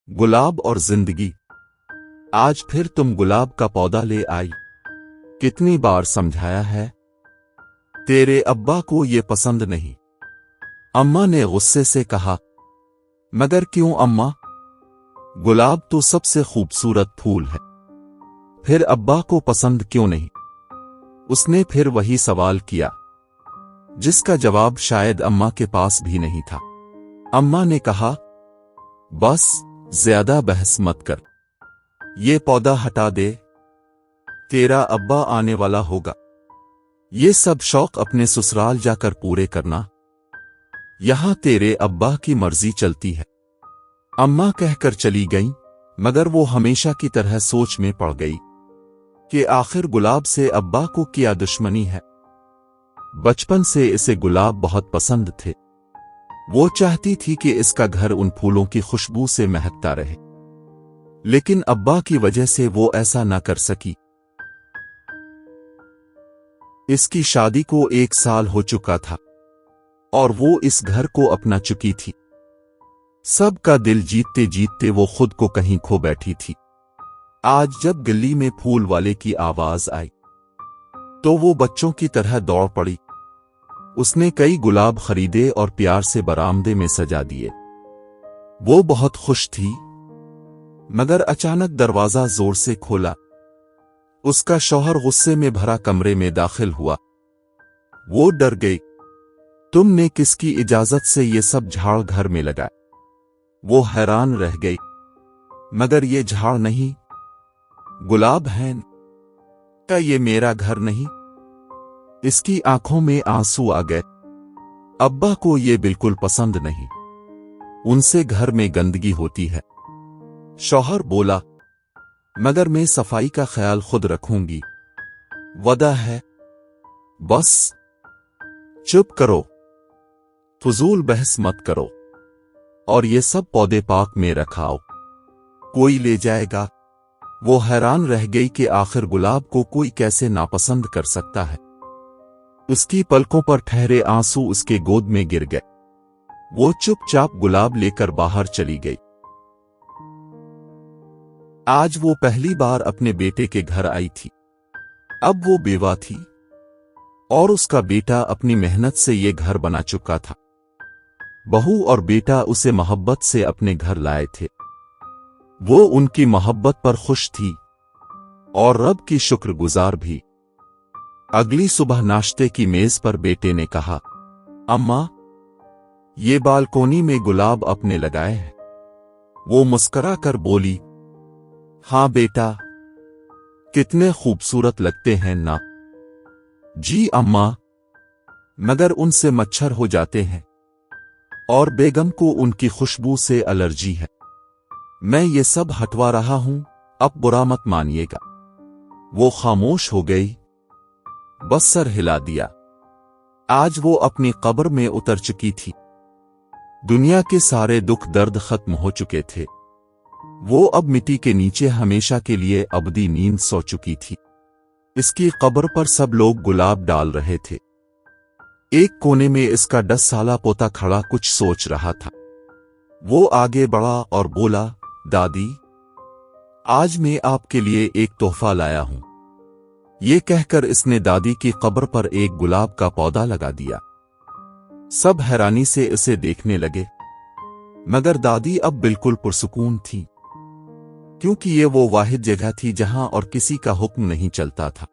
गुलाब और जिंदगी। आज फिर तुम गुलाब का पौधा ले आई। कितनी बार समझाया है, तेरे अब्बा को ये पसंद नहीं। अम्मा ने गुस्से से कहा। मगर क्यों अम्मा, गुलाब तो सबसे खूबसूरत फूल है, फिर अब्बा को पसंद क्यों नहीं? उसने फिर वही सवाल किया, जिसका जवाब शायद अम्मा के पास भी नहीं था। अम्मा ने कहा, बस ज्यादा बहस मत कर, ये पौधा हटा दे, तेरा अब्बा आने वाला होगा। ये सब शौक अपने ससुराल जाकर पूरे करना, यहां तेरे अब्बा की मर्जी चलती है। अम्मा कहकर चली गईं, मगर वो हमेशा की तरह सोच में पड़ गई कि आखिर गुलाब से अब्बा को क्या दुश्मनी है। बचपन से इसे गुलाब बहुत पसंद थे। वो चाहती थी कि इसका घर उन फूलों की खुशबू से महकता रहे, लेकिन अब्बा की वजह से वो ऐसा न कर सकी। इसकी शादी को 1 साल हो चुका था और वो इस घर को अपना चुकी थी। सबका दिल जीतते जीतते वो खुद को कहीं खो बैठी थी। आज जब गली में फूल वाले की आवाज आई तो वो बच्चों की तरह दौड़ पड़ी। उसने कई गुलाब खरीदे और प्यार से बरामदे में सजा दिए। वो बहुत खुश थी, मगर अचानक दरवाजा जोर से खोला। उसका शौहर गुस्से में भरा कमरे में दाखिल हुआ। वो डर गई। तुमने किसकी इजाजत से ये सब झाड़ घर में लगाए? वो हैरान रह गई। मगर ये झाड़ नहीं, गुलाब हैं। क्या ये मेरा घर नहीं? इसकी आंखों में आंसू आ गए। अब्बा को ये बिल्कुल पसंद नहीं, उनसे घर में गंदगी होती है। शौहर बोला, मगर मैं सफाई का ख्याल खुद रखूंगी, वदा है। बस चुप करो, फजूल बहस मत करो, और ये सब पौधे पाक में रखाओ, कोई ले जाएगा। वो हैरान रह गई कि आखिर गुलाब को कोई कैसे नापसंद कर सकता है। उसकी पलकों पर ठहरे आंसू उसके गोद में गिर गए। वो चुपचाप गुलाब लेकर बाहर चली गई। आज वो पहली बार अपने बेटे के घर आई थी। अब वो बेवा थी और उसका बेटा अपनी मेहनत से ये घर बना चुका था। बहू और बेटा उसे मोहब्बत से अपने घर लाए थे। वो उनकी मोहब्बत पर खुश थी और रब की शुक्रगुजार भी। अगली सुबह नाश्ते की मेज पर बेटे ने कहा, अम्मा, ये बालकोनी में गुलाब अपने लगाए हैं। वो मुस्कुरा कर बोली, हाँ बेटा, कितने खूबसूरत लगते हैं ना? जी अम्मा, मगर उनसे मच्छर हो जाते हैं और बेगम को उनकी खुशबू से एलर्जी है। मैं ये सब हटवा रहा हूं, अब बुरा मत मानिएगा। वो खामोश हो गई, बस सर हिला दिया। आज वो अपनी कब्र में उतर चुकी थी। दुनिया के सारे दुख दर्द खत्म हो चुके थे। वो अब मिट्टी के नीचे हमेशा के लिए अबदी नींद सो चुकी थी। इसकी कब्र पर सब लोग गुलाब डाल रहे थे। एक कोने में इसका 10 साला पोता खड़ा कुछ सोच रहा था। वो आगे बढ़ा और बोला, दादी, आज मैं आपके लिए एक तोहफा लाया हूं। ये कहकर इसने दादी की कब्र पर एक गुलाब का पौधा लगा दिया। सब हैरानी से इसे देखने लगे, मगर दादी अब बिल्कुल पुरसुकून थी, क्योंकि ये वो वाहिद जगह थी जहां और किसी का हुक्म नहीं चलता था।